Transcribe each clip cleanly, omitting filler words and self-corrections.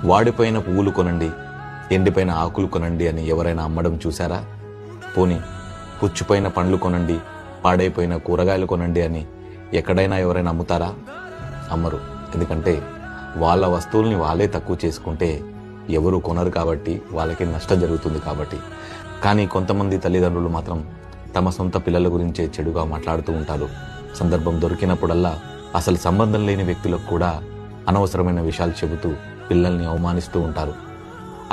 వాడిపోయిన పువ్వులు కొనండి, ఎండిపోయిన ఆకులు కొనండి అని ఎవరైనా అమ్మడం చూశారా? పోనీ పుచ్చిపోయిన పండ్లు కొనండి, పాడైపోయిన కూరగాయలు కొనండి అని ఎక్కడైనా ఎవరైనా అమ్ముతారా? అమ్మరు. ఎందుకంటే వాళ్ళ వస్తువుల్ని వాళ్ళే తక్కువ చేసుకుంటే ఎవరు కొనరు కాబట్టి, వాళ్ళకి నష్టం జరుగుతుంది కాబట్టి. కానీ కొంతమంది తల్లిదండ్రులు మాత్రం తమ సొంత పిల్లల గురించే చెడుగా మాట్లాడుతూ ఉంటారు. సందర్భం దొరికినప్పుడల్లా అసలు సంబంధం లేని వ్యక్తులకు కూడా అనవసరమైన విషయాలు చెబుతూ పిల్లల్ని అవమానిస్తూ ఉంటారు.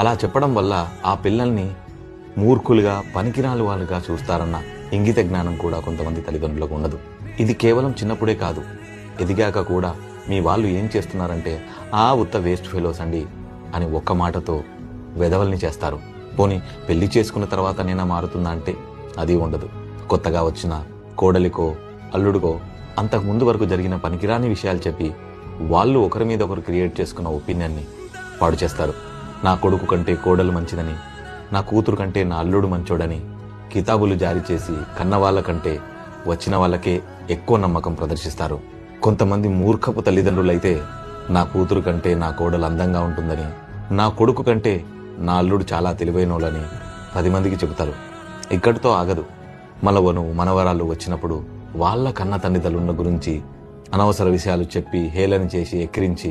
అలా చెప్పడం వల్ల ఆ పిల్లల్ని మూర్ఖులుగా, పనికిరాని వాళ్ళుగా చూస్తారన్న ఇంగిత జ్ఞానం కూడా కొంతమంది తల్లిదండ్రులకు ఉండదు. ఇది కేవలం చిన్నప్పుడే కాదు, ఎదిగాక కూడా మీ వాళ్ళు ఏం చేస్తున్నారంటే ఉత్త వేస్ట్ ఫెలోస్ అండి అని ఒక్క మాటతో వెధవల్ని చేస్తారు. పోనీ పెళ్లి చేసుకున్న తర్వాత నేనా మారుతుందా అంటే అది ఉండదు. కొత్తగా వచ్చిన కోడలికో అల్లుడికో అంతకుముందు వరకు జరిగిన పనికిరాని విషయాలు చెప్పి వాళ్ళు ఒకరి మీద ఒకరు క్రియేట్ చేసుకున్న ఒపీనియన్ని పాడు చేస్తారు. నా కొడుకు కంటే కోడలు మంచిదని, నా కూతురు కంటే నా అల్లుడు మంచోడని కితాబులు జారీ చేసి కన్న వాళ్ళ కంటే వచ్చిన వాళ్ళకే ఎక్కువ నమ్మకం ప్రదర్శిస్తారు. కొంతమంది మూర్ఖపు తల్లిదండ్రులైతే నా కూతురు కంటే నా కోడలు అందంగా ఉంటుందని, నా కొడుకు కంటే నా అల్లుడు చాలా తెలివైనోళ్ళని 10 మందికి చెబుతారు. ఇక్కడితో ఆగదు. మనవను మనవరాలు వచ్చినప్పుడు వాళ్ళ కన్న తల్లిదండ్రుల గురించి అనవసర విషయాలు చెప్పి హేళన చేసి ఎక్కిరించి